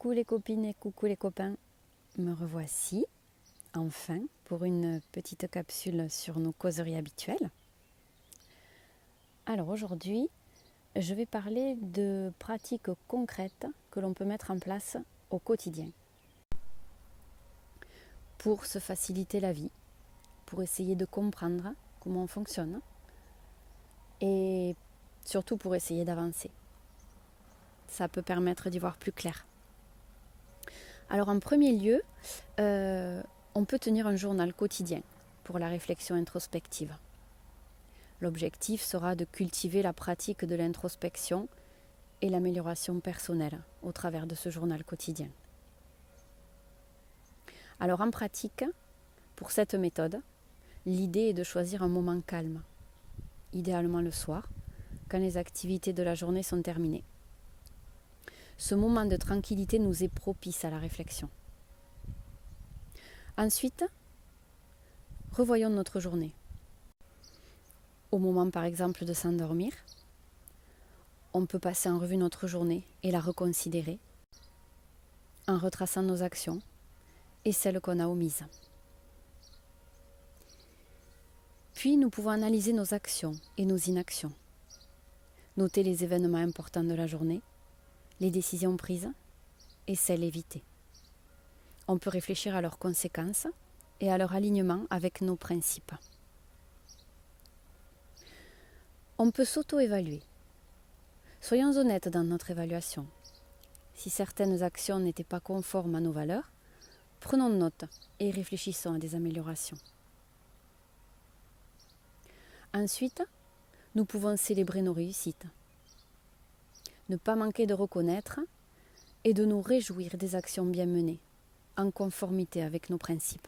Coucou les copines et coucou les copains, me revoici enfin pour une petite capsule sur nos causeries habituelles. Alors aujourd'hui, je vais parler de pratiques concrètes que l'on peut mettre en place au quotidien pour se faciliter la vie, pour essayer de comprendre comment on fonctionne et surtout pour essayer d'avancer. Ça peut permettre d'y voir plus clair. Alors en premier lieu, on peut tenir un journal quotidien pour la réflexion introspective. L'objectif sera de cultiver la pratique de l'introspection et l'amélioration personnelle au travers de ce journal quotidien. Alors en pratique, pour cette méthode, l'idée est de choisir un moment calme, idéalement le soir, quand les activités de la journée sont terminées. Ce moment de tranquillité nous est propice à la réflexion. Ensuite, revoyons notre journée. Au moment par exemple de s'endormir, on peut passer en revue notre journée et la reconsidérer en retraçant nos actions et celles qu'on a omises. Puis nous pouvons analyser nos actions et nos inactions, noter les événements importants de la journée, les décisions prises et celles évitées. On peut réfléchir à leurs conséquences et à leur alignement avec nos principes. On peut s'auto-évaluer. Soyons honnêtes dans notre évaluation. Si certaines actions n'étaient pas conformes à nos valeurs, prenons note et réfléchissons à des améliorations. Ensuite, nous pouvons célébrer nos réussites. Ne pas manquer de reconnaître et de nous réjouir des actions bien menées, en conformité avec nos principes.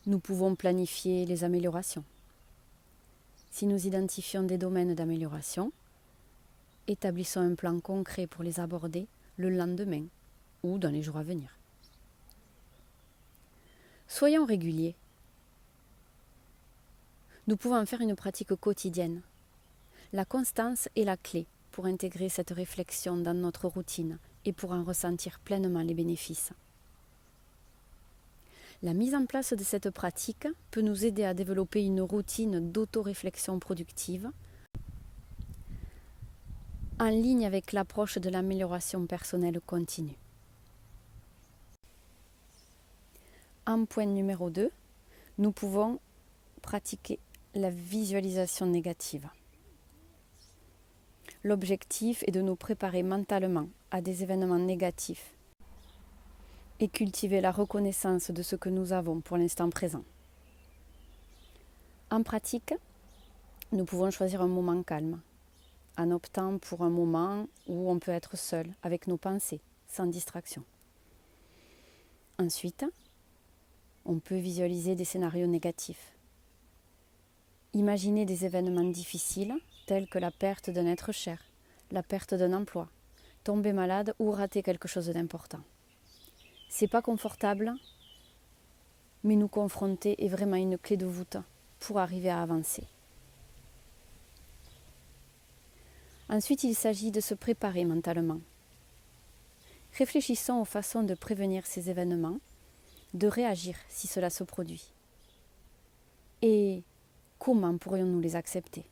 Nous pouvons planifier les améliorations. Si nous identifions des domaines d'amélioration, établissons un plan concret pour les aborder le lendemain ou dans les jours à venir. Soyons réguliers. Nous pouvons en faire une pratique quotidienne. La constance est la clé pour intégrer cette réflexion dans notre routine et pour en ressentir pleinement les bénéfices. La mise en place de cette pratique peut nous aider à développer une routine d'auto-réflexion productive en ligne avec l'approche de l'amélioration personnelle continue. En point numéro 2, nous pouvons pratiquer la visualisation négative. L'objectif est de nous préparer mentalement à des événements négatifs et cultiver la reconnaissance de ce que nous avons pour l'instant présent. En pratique, nous pouvons choisir un moment calme, en optant pour un moment où on peut être seul avec nos pensées, sans distraction. Ensuite, on peut visualiser des scénarios négatifs. Imaginez des événements difficiles tels que la perte d'un être cher, la perte d'un emploi, tomber malade ou rater quelque chose d'important. C'est pas confortable, mais nous confronter est vraiment une clé de voûte pour arriver à avancer. Ensuite, il s'agit de se préparer mentalement. Réfléchissons aux façons de prévenir ces événements, de réagir si cela se produit. Et comment pourrions-nous les accepter ?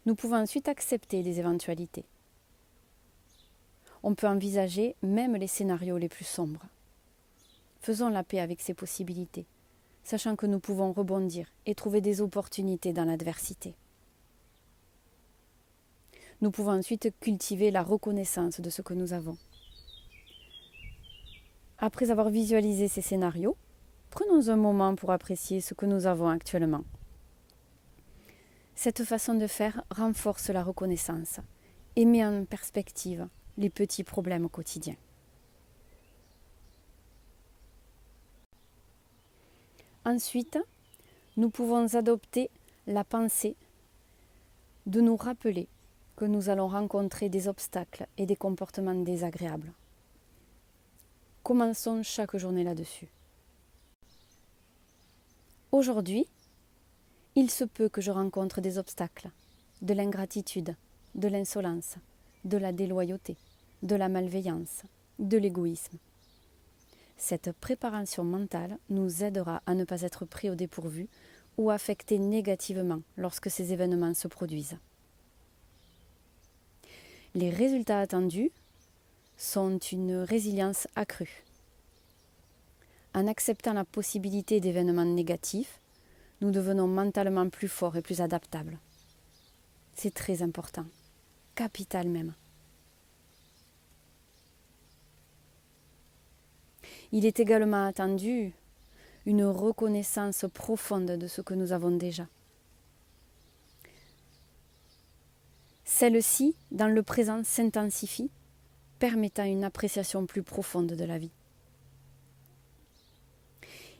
Nous pouvons ensuite accepter les éventualités. On peut envisager même les scénarios les plus sombres. Faisons la paix avec ces possibilités, sachant que nous pouvons rebondir et trouver des opportunités dans l'adversité. Nous pouvons ensuite cultiver la reconnaissance de ce que nous avons. Après avoir visualisé ces scénarios, prenons un moment pour apprécier ce que nous avons actuellement. Cette façon de faire renforce la reconnaissance et met en perspective les petits problèmes quotidiens. Ensuite, nous pouvons adopter la pensée de nous rappeler que nous allons rencontrer des obstacles et des comportements désagréables. Commençons chaque journée là-dessus. Aujourd'hui, il se peut que je rencontre des obstacles, de l'ingratitude, de l'insolence, de la déloyauté, de la malveillance, de l'égoïsme. Cette préparation mentale nous aidera à ne pas être pris au dépourvu ou affectés négativement lorsque ces événements se produisent. Les résultats attendus sont une résilience accrue. En acceptant la possibilité d'événements négatifs, nous devenons mentalement plus forts et plus adaptables. C'est très important, capital même. Il est également attendu une reconnaissance profonde de ce que nous avons déjà. Celle-ci, dans le présent, s'intensifie, permettant une appréciation plus profonde de la vie.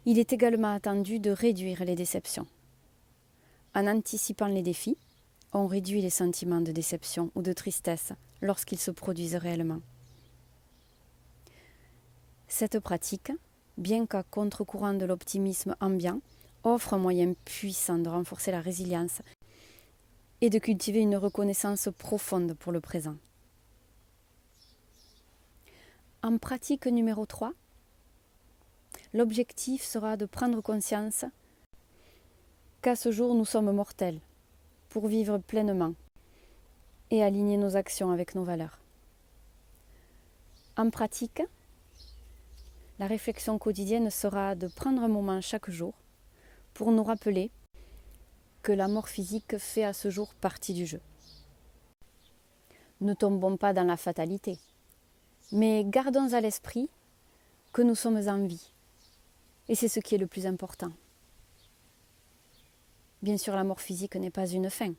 Il est également attendu de réduire les déceptions. En anticipant les défis, on réduit les sentiments de déception ou de tristesse lorsqu'ils se produisent réellement. Cette pratique, bien qu'à contre-courant de l'optimisme ambiant, offre un moyen puissant de renforcer la résilience et de cultiver une reconnaissance profonde pour le présent. En pratique numéro 3, l'objectif sera de prendre conscience qu'à ce jour nous sommes mortels pour vivre pleinement et aligner nos actions avec nos valeurs. En pratique, la réflexion quotidienne sera de prendre un moment chaque jour pour nous rappeler que la mort physique fait à ce jour partie du jeu. Ne tombons pas dans la fatalité, mais gardons à l'esprit que nous sommes en vie. Et c'est ce qui est le plus important. Bien sûr, la mort physique n'est pas une fin.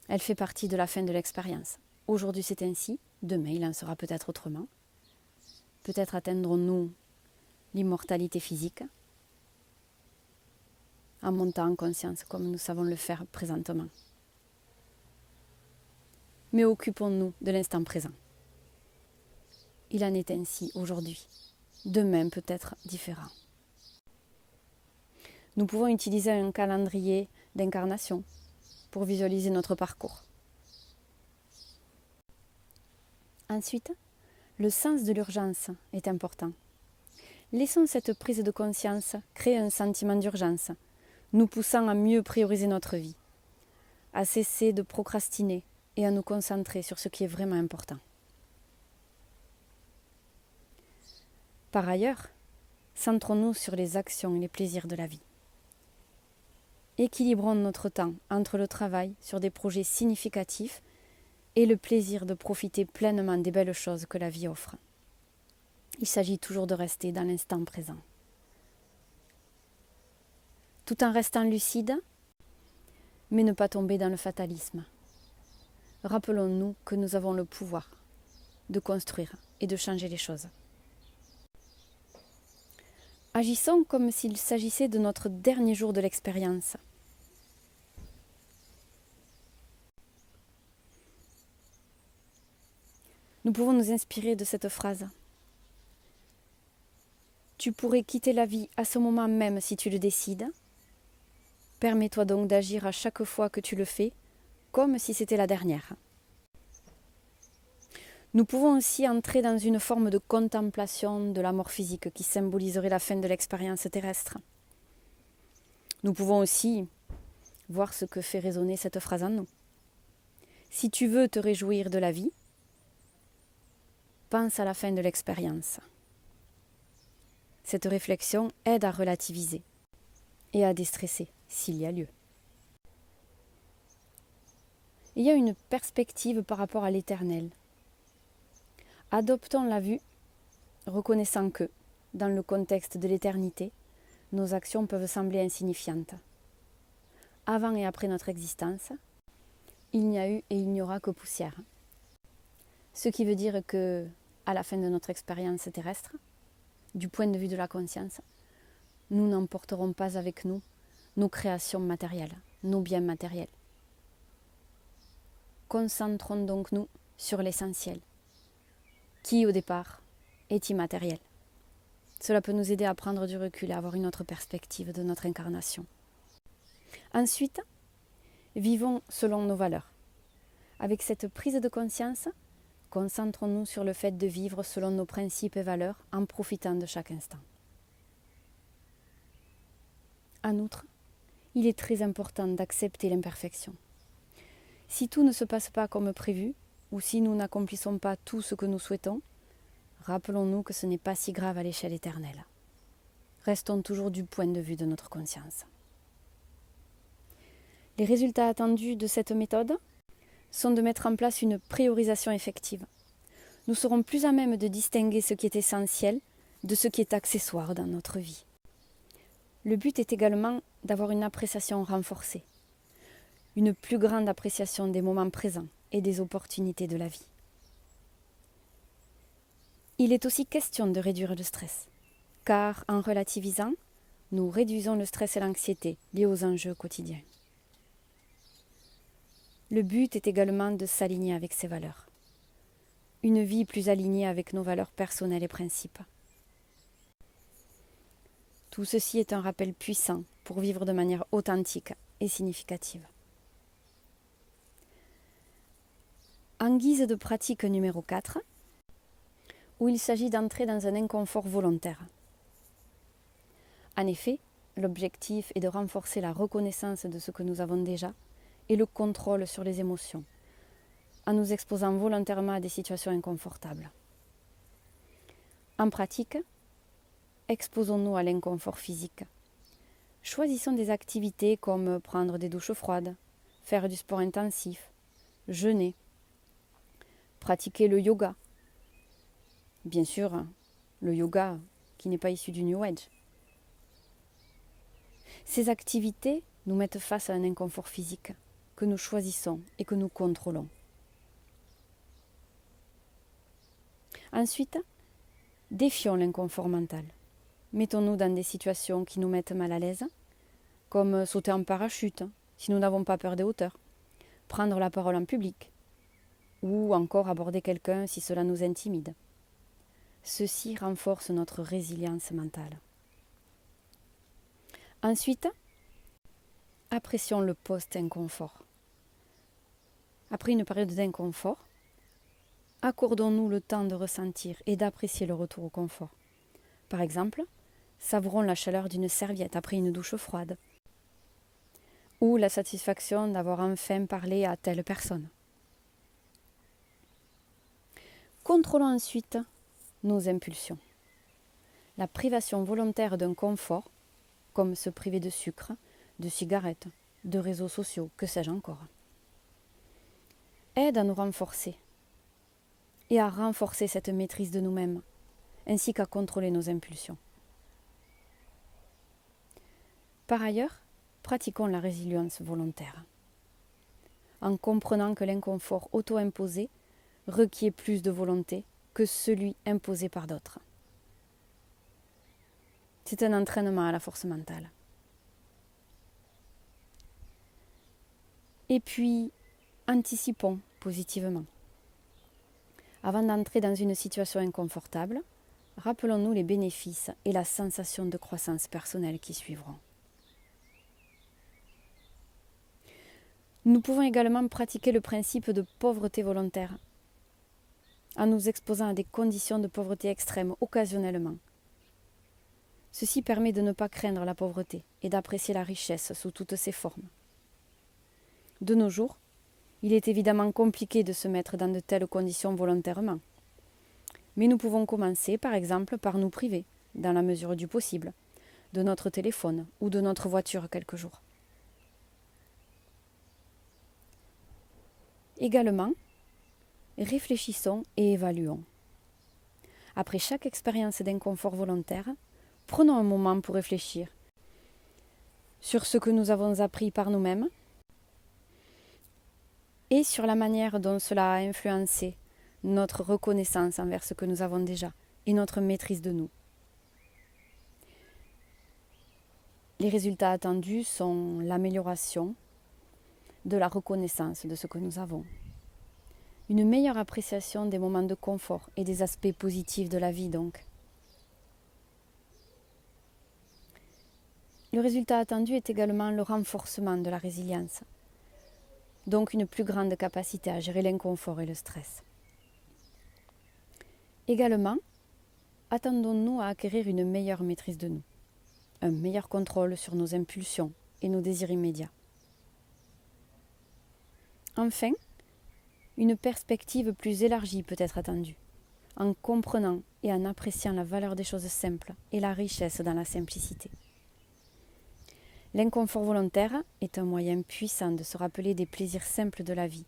Elle fait partie de la fin de l'expérience. Aujourd'hui c'est ainsi, demain il en sera peut-être autrement. Peut-être atteindrons-nous l'immortalité physique en montant en conscience comme nous savons le faire présentement. Mais occupons-nous de l'instant présent. Il en est ainsi aujourd'hui. Demain peut être différent. Nous pouvons utiliser un calendrier d'incarnation pour visualiser notre parcours. Ensuite, le sens de l'urgence est important. Laissons cette prise de conscience créer un sentiment d'urgence, nous poussant à mieux prioriser notre vie, à cesser de procrastiner et à nous concentrer sur ce qui est vraiment important. Par ailleurs, centrons-nous sur les actions et les plaisirs de la vie. Équilibrons notre temps entre le travail sur des projets significatifs et le plaisir de profiter pleinement des belles choses que la vie offre. Il s'agit toujours de rester dans l'instant présent. Tout en restant lucide, mais ne pas tomber dans le fatalisme. Rappelons-nous que nous avons le pouvoir de construire et de changer les choses. Agissons comme s'il s'agissait de notre dernier jour de l'expérience. Nous pouvons nous inspirer de cette phrase. Tu pourrais quitter la vie à ce moment même si tu le décides. Permets-toi donc d'agir à chaque fois que tu le fais, comme si c'était la dernière. Nous pouvons aussi entrer dans une forme de contemplation de la mort physique qui symboliserait la fin de l'expérience terrestre. Nous pouvons aussi voir ce que fait résonner cette phrase en nous. Si tu veux te réjouir de la vie, pense à la fin de l'expérience. Cette réflexion aide à relativiser et à déstresser s'il y a lieu. Il y a une perspective par rapport à l'éternel. Adoptons la vue, reconnaissant que, dans le contexte de l'éternité, nos actions peuvent sembler insignifiantes. Avant et après notre existence, il n'y a eu et il n'y aura que poussière. Ce qui veut dire que, à la fin de notre expérience terrestre, du point de vue de la conscience, nous n'emporterons pas avec nous nos créations matérielles, nos biens matériels. Concentrons donc nous sur l'essentiel, qui au départ est immatériel. Cela peut nous aider à prendre du recul et à avoir une autre perspective de notre incarnation. Ensuite, vivons selon nos valeurs, Avec cette prise de conscience, concentrons-nous sur le fait de vivre selon nos principes et valeurs en profitant de chaque instant. En outre, il est très important d'accepter l'imperfection. Si tout ne se passe pas comme prévu, ou si nous n'accomplissons pas tout ce que nous souhaitons, rappelons-nous que ce n'est pas si grave à l'échelle éternelle. Restons toujours du point de vue de notre conscience. Les résultats attendus de cette méthode sont de mettre en place une priorisation effective. Nous serons plus à même de distinguer ce qui est essentiel de ce qui est accessoire dans notre vie. Le but est également d'avoir une appréciation renforcée, une plus grande appréciation des moments présents et des opportunités de la vie. Il est aussi question de réduire le stress, car en relativisant, nous réduisons le stress et l'anxiété liés aux enjeux quotidiens. Le but est également de s'aligner avec ses valeurs. Une vie plus alignée avec nos valeurs personnelles et principes. Tout ceci est un rappel puissant pour vivre de manière authentique et significative. En guise de pratique numéro 4, où il s'agit d'entrer dans un inconfort volontaire. En effet, l'objectif est de renforcer la reconnaissance de ce que nous avons déjà et le contrôle sur les émotions, en nous exposant volontairement à des situations inconfortables. En pratique, exposons-nous à l'inconfort physique. Choisissons des activités comme prendre des douches froides, faire du sport intensif, jeûner, pratiquer le yoga. Bien sûr, le yoga qui n'est pas issu du New Age. Ces activités nous mettent face à un inconfort physique que nous choisissons et que nous contrôlons. Ensuite, défions l'inconfort mental. Mettons-nous dans des situations qui nous mettent mal à l'aise, comme sauter en parachute si nous n'avons pas peur des hauteurs, prendre la parole en public, ou encore aborder quelqu'un si cela nous intimide. Ceci renforce notre résilience mentale. Ensuite, apprécions le post-inconfort. Après une période d'inconfort, accordons-nous le temps de ressentir et d'apprécier le retour au confort. Par exemple, savourons la chaleur d'une serviette après une douche froide, ou la satisfaction d'avoir enfin parlé à telle personne. Contrôlons ensuite nos impulsions. La privation volontaire d'un confort, comme se priver de sucre, de cigarettes, de réseaux sociaux, que sais-je encore, aide à nous renforcer et à renforcer cette maîtrise de nous-mêmes, ainsi qu'à contrôler nos impulsions. Par ailleurs, pratiquons la résilience volontaire, en comprenant que l'inconfort auto-imposé requiert plus de volonté que celui imposé par d'autres. C'est un entraînement à la force mentale. Et puis, anticipons positivement. Avant d'entrer dans une situation inconfortable, rappelons-nous les bénéfices et la sensation de croissance personnelle qui suivront. Nous pouvons également pratiquer le principe de pauvreté volontaire, en nous exposant à des conditions de pauvreté extrême occasionnellement. Ceci permet de ne pas craindre la pauvreté et d'apprécier la richesse sous toutes ses formes. De nos jours, il est évidemment compliqué de se mettre dans de telles conditions volontairement. Mais nous pouvons commencer, par exemple, par nous priver, dans la mesure du possible, de notre téléphone ou de notre voiture quelques jours. Également, réfléchissons et évaluons. Après chaque expérience d'inconfort volontaire, prenons un moment pour réfléchir sur ce que nous avons appris par nous-mêmes et sur la manière dont cela a influencé notre reconnaissance envers ce que nous avons déjà et notre maîtrise de nous. Les résultats attendus sont l'amélioration de la reconnaissance de ce que nous avons, une meilleure appréciation des moments de confort et des aspects positifs de la vie donc. Le résultat attendu est également le renforcement de la résilience. donc une plus grande capacité à gérer l'inconfort et le stress. Également, attendons-nous à acquérir une meilleure maîtrise de nous, un meilleur contrôle sur nos impulsions et nos désirs immédiats. Enfin, une perspective plus élargie peut être attendue, en comprenant et en appréciant la valeur des choses simples et la richesse dans la simplicité. L'inconfort volontaire est un moyen puissant de se rappeler des plaisirs simples de la vie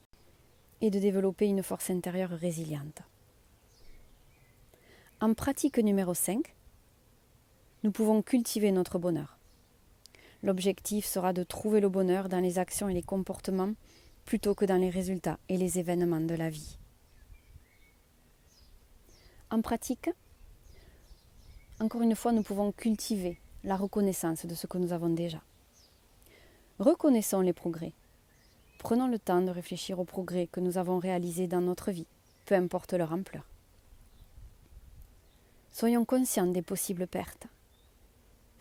et de développer une force intérieure résiliente. En pratique numéro 5, nous pouvons cultiver notre bonheur. L'objectif sera de trouver le bonheur dans les actions et les comportements plutôt que dans les résultats et les événements de la vie. En pratique, encore une fois, nous pouvons cultiver la reconnaissance de ce que nous avons déjà. Reconnaissons les progrès. Prenons le temps de réfléchir aux progrès que nous avons réalisés dans notre vie, peu importe leur ampleur. Soyons conscients des possibles pertes.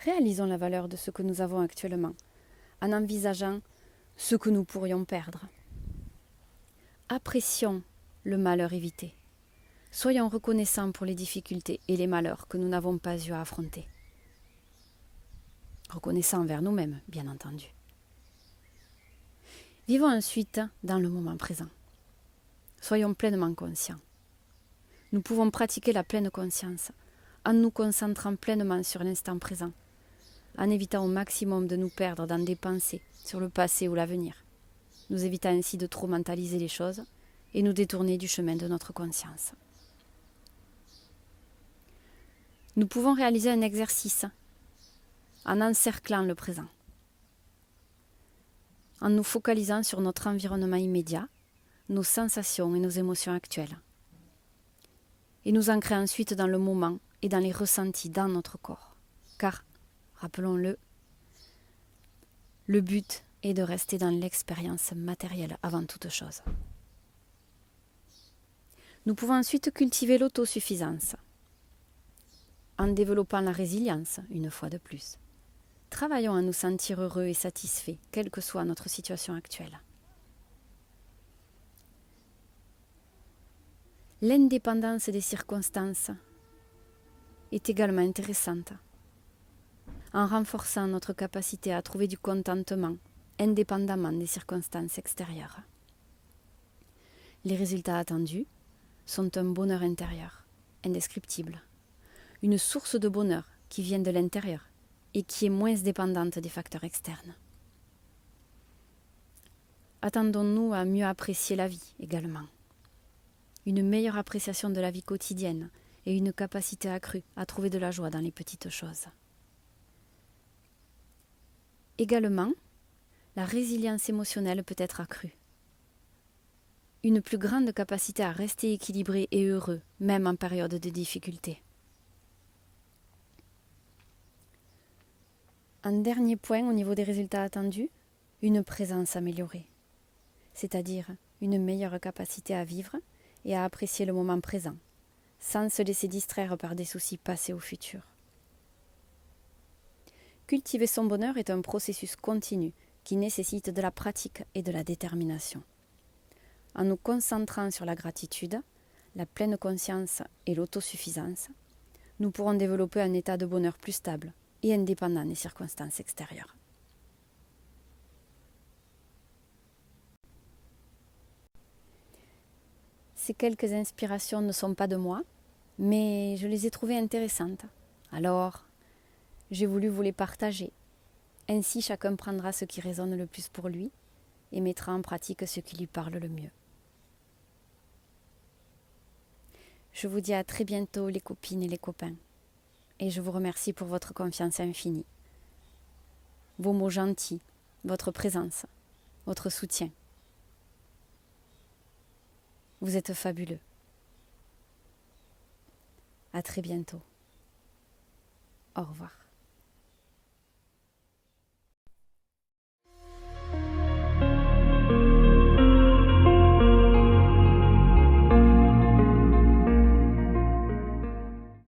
Réalisons la valeur de ce que nous avons actuellement, en envisageant ce que nous pourrions perdre. Apprécions le malheur évité. Soyons reconnaissants pour les difficultés et les malheurs que nous n'avons pas eu à affronter. Reconnaissants envers nous-mêmes, bien entendu. Vivons ensuite dans le moment présent. Soyons pleinement conscients. Nous pouvons pratiquer la pleine conscience en nous concentrant pleinement sur l'instant présent, en évitant au maximum de nous perdre dans des pensées sur le passé ou l'avenir, nous évitant ainsi de trop mentaliser les choses et nous détourner du chemin de notre conscience. Nous pouvons réaliser un exercice en encerclant le présent, en nous focalisant sur notre environnement immédiat, nos sensations et nos émotions actuelles, et nous ancrer ensuite dans le moment et dans les ressentis dans notre corps. Car, rappelons-le, le but est de rester dans l'expérience matérielle avant toute chose. Nous pouvons ensuite cultiver l'autosuffisance, en développant la résilience, une fois de plus. Travaillons à nous sentir heureux et satisfaits, quelle que soit notre situation actuelle. L'indépendance des circonstances est également intéressante, en renforçant notre capacité à trouver du contentement, indépendamment des circonstances extérieures. Les résultats attendus sont un bonheur intérieur, indescriptible, une source de bonheur qui vient de l'intérieur et qui est moins dépendante des facteurs externes. Attendons-nous à mieux apprécier la vie également. Une meilleure appréciation de la vie quotidienne et une capacité accrue à trouver de la joie dans les petites choses. Également, la résilience émotionnelle peut être accrue. Une plus grande capacité à rester équilibré et heureux, même en période de difficulté. Un dernier point au niveau des résultats attendus, une présence améliorée, c'est-à-dire une meilleure capacité à vivre et à apprécier le moment présent, sans se laisser distraire par des soucis passés ou futurs. Cultiver son bonheur est un processus continu qui nécessite de la pratique et de la détermination. En nous concentrant sur la gratitude, la pleine conscience et l'autosuffisance, nous pourrons développer un état de bonheur plus stable et indépendant des circonstances extérieures. Ces quelques inspirations ne sont pas de moi, mais je les ai trouvées intéressantes. Alors, j'ai voulu vous les partager. Ainsi, chacun prendra ce qui résonne le plus pour lui et mettra en pratique ce qui lui parle le mieux. Je vous dis à très bientôt les copines et les copains. Et je vous remercie pour votre confiance infinie. Vos mots gentils, votre présence, votre soutien. Vous êtes fabuleux. À très bientôt. Au revoir.